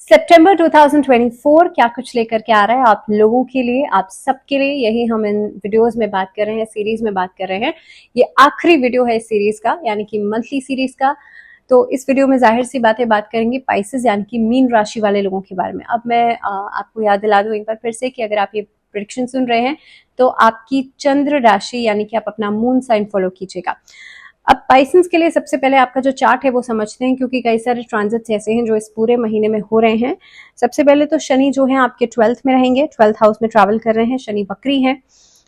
सितंबर 2024 क्या कुछ लेकर के आ रहा है आप लोगों के लिए, आप सबके लिए, यही हम इन वीडियोस में बात कर रहे हैं, सीरीज में बात कर रहे हैं। ये आखिरी वीडियो है इस सीरीज का, यानी कि मंथली सीरीज का। तो इस वीडियो में जाहिर सी बातें बात करेंगे पाइसेस यानी कि मीन राशि वाले लोगों के बारे में। अब मैं आपको याद दिला दूं एक बार फिर से कि अगर आप ये प्रेडिक्शन सुन रहे हैं तो आपकी चंद्र राशि यानी कि आप अपना मून साइन फॉलो कीजिएगा। अब पाइसेंस के लिए सबसे पहले आपका जो चार्ट है वो समझते हैं, क्योंकि कई सारे ट्रांजिट्स ऐसे हैं जो इस पूरे महीने में हो रहे हैं। सबसे पहले तो शनि जो है आपके 12th में रहेंगे, 12th हाउस में ट्रैवल कर रहे हैं, शनि वक्री है।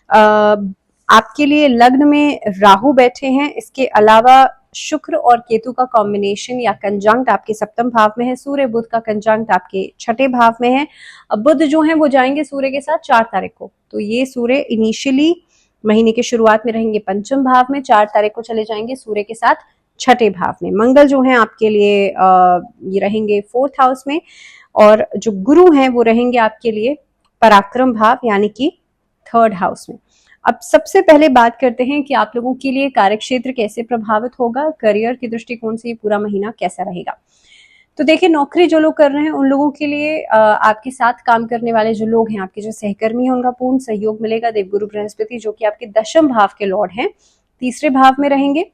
आपके लिए लग्न में राहु बैठे हैं। इसके अलावा शुक्र और केतु का कॉम्बिनेशन या कंजंक्ट आपके सप्तम भाव में है। सूर्य बुध का कंजंक्ट आपके छठे भाव में है। अब बुध जो है वो जाएंगे सूर्य के साथ 4 तारीख को। तो ये सूर्य इनिशियली महीने के शुरुआत में रहेंगे पंचम भाव में, 4 तारीख को चले जाएंगे सूर्य के साथ छठे भाव में। मंगल जो है आपके लिए ये रहेंगे 4th हाउस में, और जो गुरु हैं वो रहेंगे आपके लिए पराक्रम भाव यानी कि 3rd हाउस में। अब सबसे पहले बात करते हैं कि आप लोगों के लिए कार्यक्षेत्र कैसे प्रभावित होगा, करियर के दृष्टिकोण से ये पूरा महीना कैसा रहेगा। तो देखिए, नौकरी जो लोग कर रहे हैं उन लोगों के लिए आपके साथ काम करने वाले जो लोग हैं, आपके जो सहकर्मी हैं, उनका पूर्ण सहयोग मिलेगा। देवगुरु बृहस्पति जो कि आपके दशम भाव के लॉर्ड हैं, तीसरे भाव में रहेंगे।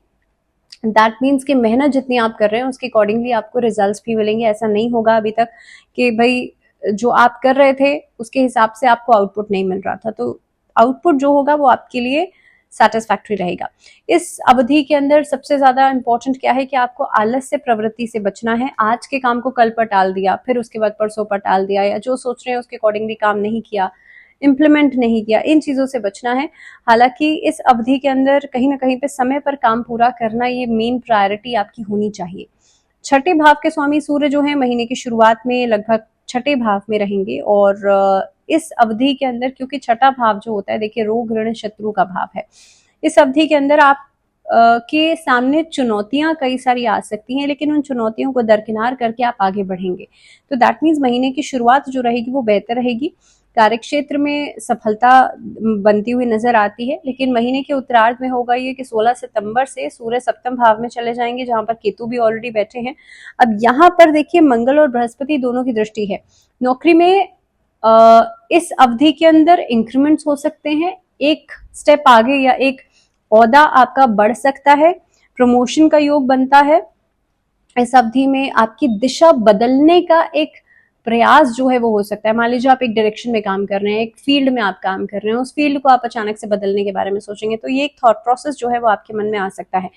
दैट मीन्स कि मेहनत जितनी आप कर रहे हैं उसके अकॉर्डिंगली आपको रिजल्ट्स भी मिलेंगे। ऐसा नहीं होगा अभी तक कि भाई जो आप कर रहे थे उसके हिसाब से आपको आउटपुट नहीं मिल रहा था, तो आउटपुट जो होगा वो आपके लिए सेटिस्फैक्टरी रहेगा। इस अवधि के अंदर सबसे ज्यादा इंपॉर्टेंट क्या है कि आपको आलस्य प्रवृत्ति से बचना है। आज के काम को कल पर टाल दिया, फिर उसके बाद परसों पर टाल दिया, या जो सोच रहे हैं उसके अकॉर्डिंगली काम नहीं किया, इम्प्लीमेंट नहीं किया, इन चीजों से बचना है। हालांकि इस अवधि के अंदर कहीं ना कहीं पे समय पर काम पूरा करना ये मेन प्रायोरिटी आपकी होनी चाहिए। छठे भाव के स्वामी सूर्य जो है महीने की शुरुआत में लगभग छठे भाव में रहेंगे, और इस अवधि के अंदर क्योंकि छठा भाव जो होता है, देखिए रोग ऋण शत्रु का भाव है, इस अवधि के अंदर आप के सामने चुनौतियां कई सारी आ सकती हैं, लेकिन उन चुनौतियों को दरकिनार करके आप आगे बढ़ेंगे। तो दैट मीन्स महीने की शुरुआत जो रहेगी वो बेहतर रहेगी। कार्यक्षेत्र में सफलता बनती हुई नजर आती है, लेकिन महीने के उत्तरार्ध में होगा ये कि 16 सितंबर से सूर्य सप्तम भाव में चले जाएंगे, जहां पर केतु भी ऑलरेडी बैठे हैं। अब यहाँ पर देखिए मंगल और बृहस्पति दोनों की दृष्टि है। नौकरी में इस अवधि के अंदर इंक्रीमेंट्स हो सकते हैं, एक स्टेप आगे या एक ओहदा आपका बढ़ सकता है, प्रमोशन का योग बनता है। इस अवधि में आपकी दिशा बदलने का एक प्रयास जो है वो हो सकता है। मान लीजिए आप एक डायरेक्शन में काम कर रहे हैं, एक फील्ड में आप काम कर रहे हैं, उस फील्ड को आप अचानक से बदलने के बारे में सोचेंगे, तो ये एक थॉट प्रोसेस जो है वो आपके मन में आ सकता है।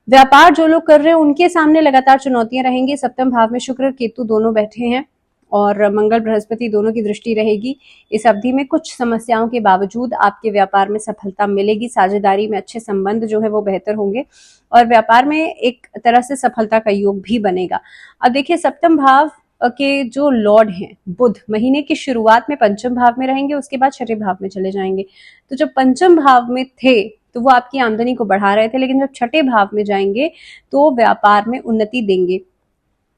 व्यापार जो लोग कर रहे हैं उनके सामने लगातार चुनौतियां रहेंगी। सप्तम भाव में शुक्र केतु दोनों बैठे हैं और मंगल बृहस्पति दोनों की दृष्टि रहेगी। इस अवधि में कुछ समस्याओं के बावजूद आपके व्यापार में सफलता मिलेगी। साझेदारी में अच्छे संबंध जो है वो बेहतर होंगे और व्यापार में एक तरह से सफलता का योग भी बनेगा। अब देखिए, सप्तम भाव के जो लॉर्ड हैं बुध महीने की शुरुआत में पंचम भाव में रहेंगे, उसके बाद छठे भाव में चले जाएंगे। तो जब पंचम भाव में थे तो वो आपकी आमदनी को बढ़ा रहे थे, लेकिन जब छठे भाव में जाएंगे तो व्यापार में उन्नति देंगे।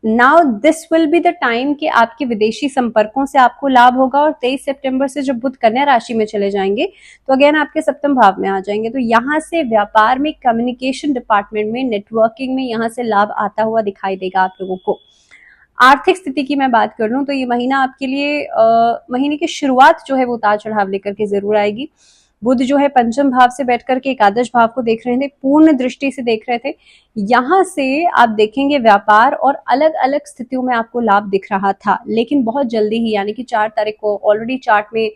Now this will be the time कि आपके विदेशी संपर्कों से आपको लाभ होगा, और 23 सितंबर से जब बुध कन्या राशि में चले जाएंगे तो अगेन आपके सप्तम भाव में आ जाएंगे। तो यहाँ से व्यापार में, कम्युनिकेशन डिपार्टमेंट में, नेटवर्किंग में यहाँ से लाभ आता हुआ दिखाई देगा आप लोगों को। आर्थिक स्थिति की मैं बात कर लूं तो ये महीना आपके लिए महीने की शुरुआत जो है वो उतार चढ़ाव लेकर के जरूर आएगी। बुध जो है पंचम भाव से बैठकर के एकादश भाव को देख रहे थे, पूर्ण दृष्टि से देख रहे थे। यहां से आप देखेंगे व्यापार और अलग अलग स्थितियों में आपको लाभ दिख रहा था, लेकिन बहुत जल्दी ही, यानी कि 4 तारीख को ऑलरेडी चार्ट में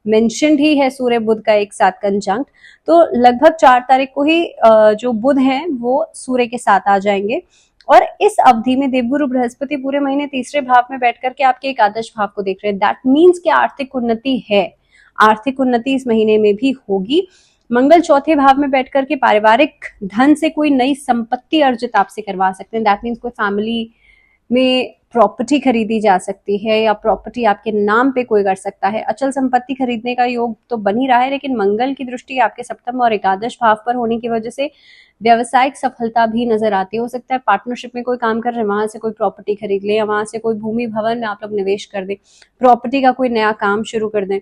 मेंशन्ड ही है सूर्य बुध का एक साथ कंजंक्ट, तो लगभग 4 तारीख को ही जो बुध हैं वो सूर्य के साथ आ जाएंगे। और इस अवधि में देवगुरु बृहस्पति पूरे महीने तीसरे भाव में बैठकर के आपके एकादश भाव को देख रहे हैं। दैट मीन्स कि आर्थिक उन्नति है, आर्थिक उन्नति इस महीने में भी होगी। मंगल चौथे भाव में बैठकर के पारिवारिक धन से कोई नई संपत्ति अर्जित आपसे करवा सकते हैं। दैट मीन्स कोई फैमिली में प्रॉपर्टी खरीदी जा सकती है, या प्रॉपर्टी आपके नाम पे कोई कर सकता है। अचल संपत्ति खरीदने का योग तो बन ही रहा है, लेकिन मंगल की दृष्टि आपके सप्तम और एकादश भाव पर होने की वजह से व्यावसायिक सफलता भी नजर आती हो सकता है। पार्टनरशिप में कोई काम कर रहे हैं, वहां से कोई प्रॉपर्टी खरीद ले, या वहां से कोई भूमि भवन में आप लोग निवेश कर दें, प्रॉपर्टी का कोई नया काम शुरू कर दें।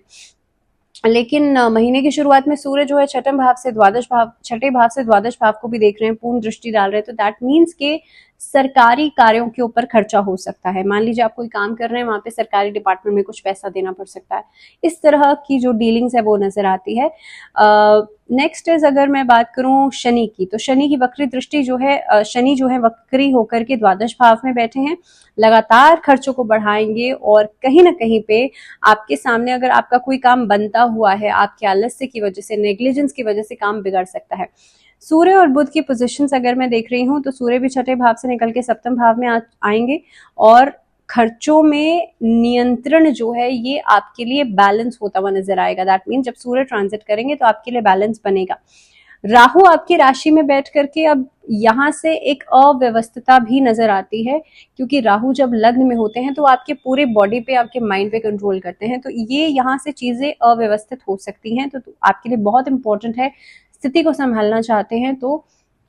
लेकिन महीने की शुरुआत में सूर्य जो है छठे भाव से द्वादश भाव को भी देख रहे हैं, पूर्ण दृष्टि डाल रहे हैं। तो दैट मीन्स के सरकारी कार्यों के ऊपर खर्चा हो सकता है। मान लीजिए आप कोई काम कर रहे हैं, वहां पे सरकारी डिपार्टमेंट में कुछ पैसा देना पड़ सकता है। इस तरह की जो डीलिंग्स है वो नजर आती है। नेक्स्ट इज, अगर मैं बात करूं शनि की, तो शनि की वक्री दृष्टि जो है, शनि जो है वक्री होकर के द्वादश भाव में बैठे हैं, लगातार खर्चों को बढ़ाएंगे और कहीं ना कहीं पे आपके सामने अगर आपका कोई काम बनता हुआ है, आपके आलस्य की वजह से, नेग्लिजेंस की वजह से काम बिगड़ सकता है। सूर्य और बुध की पोजीशंस अगर मैं देख रही हूँ तो सूर्य भी छठे भाव से निकल के सप्तम भाव में आएंगे और खर्चों में नियंत्रण जो है ये आपके लिए बैलेंस होता हुआ नजर आएगा। दैट मीन जब सूर्य ट्रांजिट करेंगे तो आपके लिए बैलेंस बनेगा। राहु आपकी राशि में बैठ करके अब यहाँ से एक अव्यवस्थिता भी नजर आती है, क्योंकि राहु जब लग्न में होते हैं तो आपके पूरे बॉडी पे, आपके माइंड पे कंट्रोल करते हैं, तो ये यहाँ से चीजें अव्यवस्थित हो सकती हैं। तो आपके लिए बहुत इंपॉर्टेंट है, स्थिति को संभालना चाहते हैं तो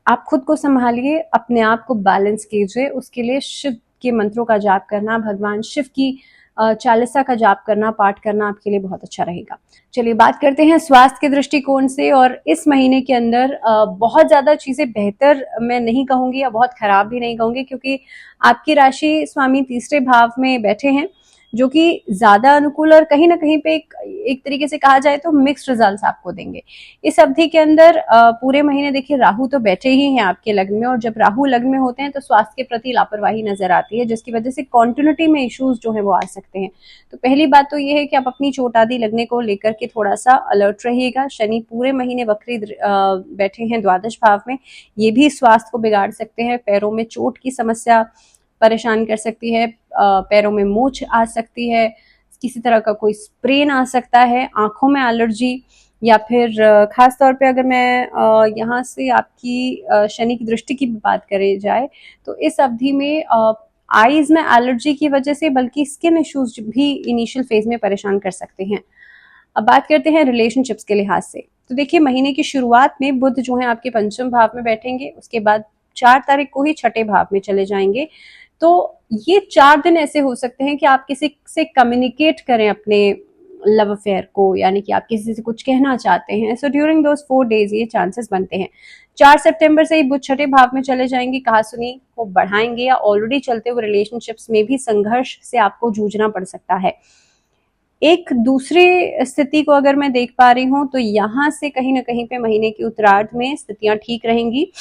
आप खुद को संभालिए, अपने आप को बैलेंस कीजिए। उसके लिए शिव के मंत्रों का जाप करना, भगवान शिव की चालीसा का जाप करना, पाठ करना आपके लिए बहुत अच्छा रहेगा। चलिए बात करते हैं स्वास्थ्य के दृष्टिकोण से। और इस महीने के अंदर बहुत ज्यादा चीजें बेहतर मैं नहीं कहूंगी या बहुत खराब भी नहीं कहूंगी, क्योंकि आपकी राशि स्वामी तीसरे भाव में बैठे हैं, जो कि ज्यादा अनुकूल और कहीं ना कहीं पे एक तरीके से कहा जाए तो मिक्स्ड रिजल्ट्स आपको देंगे इस अवधि के अंदर। पूरे महीने देखिए राहु तो बैठे ही हैं आपके लग्न में, और जब राहु लग्न में होते हैं तो स्वास्थ्य के प्रति लापरवाही नजर आती है, जिसकी वजह से कॉन्टिन्यूटी में इश्यूज जो है वो आ सकते हैं। तो पहली बात तो ये है कि आप अपनी चोट आदि लगने को लेकर के थोड़ा सा अलर्ट रहिएगा। शनि पूरे महीने वक्री बैठे हैं द्वादश भाव में, ये भी स्वास्थ्य को बिगाड़ सकते हैं। पैरों में चोट की समस्या परेशान कर सकती है, पैरों में मोच आ सकती है, किसी तरह का कोई स्प्रेन आ सकता है, आंखों में एलर्जी, या फिर खास तौर पे अगर मैं यहाँ से आपकी शनि की दृष्टि की बात करी जाए तो इस अवधि में आईज में एलर्जी की वजह से बल्कि स्किन इश्यूज भी इनिशियल फेज में परेशान कर सकते हैं। अब बात करते हैं रिलेशनशिप्स के लिहाज से। तो देखिए महीने की शुरुआत में बुध जो है आपके पंचम भाव में बैठेंगे, उसके बाद 4 तारीख को ही छठे भाव में चले जाएंगे। तो ये 4 दिन ऐसे हो सकते हैं कि आप किसी से कम्युनिकेट करें अपने लव अफेयर को, यानी कि आप किसी से कुछ कहना चाहते हैं। सो ड्यूरिंग दोज 4 डेज ये चांसेस बनते हैं। 4 सितंबर से ही बुध छठे भाव में चले जाएंगे, कहासुनी को बढ़ाएंगे, या ऑलरेडी चलते हुए रिलेशनशिप्स में भी संघर्ष से आपको जूझना पड़ सकता है। एक दूसरी स्थिति को अगर मैं देख पा रही हूं तो यहाँ से कहीं ना कहीं पे महीने के उत्तरार्ध में स्थितियां ठीक रहेंगी।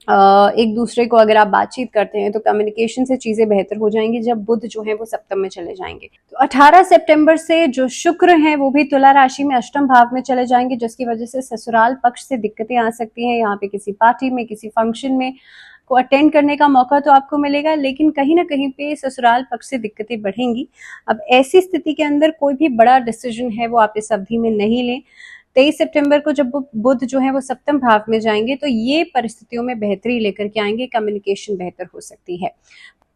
एक दूसरे को अगर आप बातचीत करते हैं तो कम्युनिकेशन से चीजें बेहतर हो जाएंगी जब बुध जो है वो सप्तम में चले जाएंगे। तो 18 सितंबर से जो शुक्र हैं वो भी तुला राशि में अष्टम भाव में चले जाएंगे, जिसकी वजह से ससुराल पक्ष से दिक्कतें आ सकती हैं। यहाँ पे किसी पार्टी में, किसी फंक्शन में को अटेंड करने का मौका तो आपको मिलेगा, लेकिन कहीं ना कहीं पे ससुराल पक्ष से दिक्कतें बढ़ेंगी। अब ऐसी स्थिति के अंदर कोई भी बड़ा डिसीजन है वो आप इस अवधि में नहीं लें। 23 सितंबर को जब बुध जो है वो सप्तम भाव में जाएंगे तो ये परिस्थितियों में बेहतरी लेकर के आएंगे, कम्युनिकेशन बेहतर हो सकती है।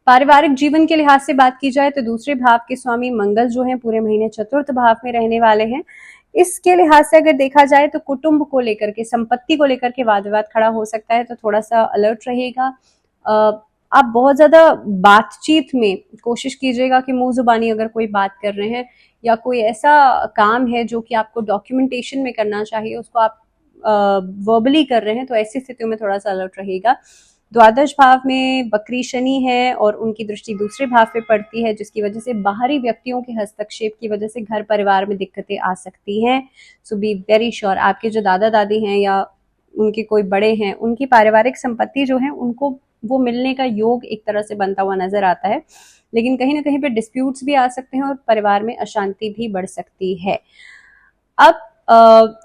पारिवारिक जीवन के लिहाज से बात की जाए तो दूसरे भाव के स्वामी मंगल जो है पूरे महीने चतुर्थ भाव में रहने वाले हैं। इसके लिहाज से अगर देखा जाए तो कुटुंब को लेकर के, संपत्ति को लेकर के वाद विवाद खड़ा हो सकता है, तो थोड़ा सा अलर्ट रहिएगा। आप बहुत ज्यादा बातचीत में कोशिश कीजिएगा कि मुंह जुबानी अगर कोई बात कर रहे हैं या कोई ऐसा काम है जो कि आपको डॉक्यूमेंटेशन में करना चाहिए उसको आप वर्बली कर रहे हैं, तो ऐसी स्थितियों में थोड़ा सा अलर्ट रहिएगा। द्वादश भाव में वक्री शनि है और उनकी दृष्टि दूसरे भाव पे पड़ती है, जिसकी वजह से बाहरी व्यक्तियों के हस्तक्षेप की वजह से घर परिवार में दिक्कतें आ सकती हैं। सो बी वेरी श्योर, आपके जो दादा दादी हैं या उनके कोई बड़े हैं, उनकी पारिवारिक संपत्ति जो है उनको वो मिलने का योग एक तरह से बनता हुआ नजर आता है, लेकिन कहीं ना कहीं पे डिस्प्यूट्स भी आ सकते हैं और परिवार में अशांति भी बढ़ सकती है। अब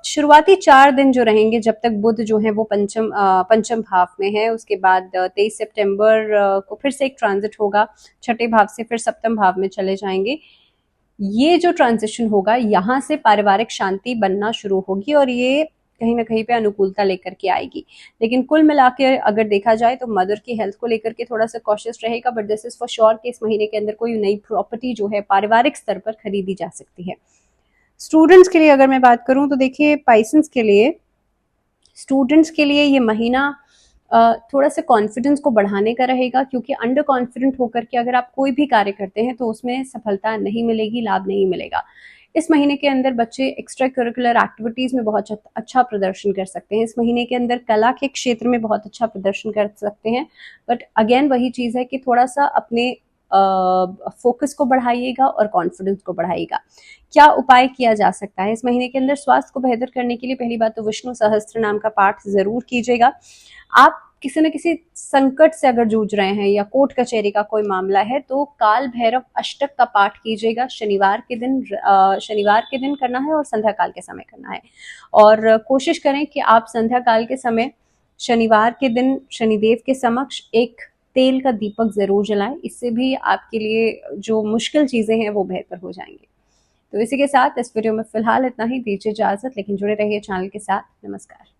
शुरुआती 4 दिन जो रहेंगे जब तक बुध जो है वो पंचम भाव में है, उसके बाद 23 सितंबर को फिर से एक ट्रांजिट होगा छठे भाव से, फिर सप्तम भाव में चले जाएंगे। ये जो ट्रांजिशन होगा यहाँ से पारिवारिक शांति बनना शुरू होगी और ये कहीं ना कहीं पे अनुकूलता लेकर के आएगी। लेकिन कुल मिलाकर अगर देखा जाए तो मदर की हेल्थ को लेकर के थोड़ा सा कॉशियस रहेगा, but this is for sure कि इस महीने के अंदर कोई नई प्रॉपर्टी जो है पारिवारिक स्तर पर खरीदी जा सकती है। स्टूडेंट्स के लिए अगर मैं बात करूं तो देखिए पाइसेंस के लिए, स्टूडेंट्स के लिए ये महीना थोड़ा सा कॉन्फिडेंस को बढ़ाने का रहेगा, क्योंकि अंडर कॉन्फिडेंट होकर के अगर आप कोई भी कार्य करते हैं तो उसमें सफलता नहीं मिलेगी, लाभ नहीं मिलेगा। इस महीने के अंदर बच्चे एक्स्ट्रा करिकुलर एक्टिविटीज में बहुत अच्छा प्रदर्शन कर सकते हैं। इस महीने के अंदर कला के क्षेत्र में बहुत अच्छा प्रदर्शन कर सकते हैं। बट अगेन वही चीज है कि थोड़ा सा अपने फोकस को बढ़ाइएगा और कॉन्फिडेंस को बढ़ाइएगा। क्या उपाय किया जा सकता है इस महीने के अंदर स्वास्थ्य को बेहतर करने के लिए? पहली बात तो विष्णु सहस्त्र नाम का पाठ जरूर कीजिएगा। आप किसी न किसी संकट से अगर जूझ रहे हैं या कोर्ट कचहरी का कोई मामला है तो काल भैरव अष्टक का पाठ कीजिएगा। शनिवार के दिन करना है और संध्या काल के समय करना है। और कोशिश करें कि आप संध्या काल के समय शनिवार के दिन शनिदेव के समक्ष एक तेल का दीपक जरूर जलाएं। इससे भी आपके लिए जो मुश्किल चीजें हैं वो बेहतर हो जाएंगी। तो इसी के साथ इस वीडियो में फिलहाल इतना ही। दीजिए इजाजत, लेकिन जुड़े रहिए चैनल के साथ। नमस्कार।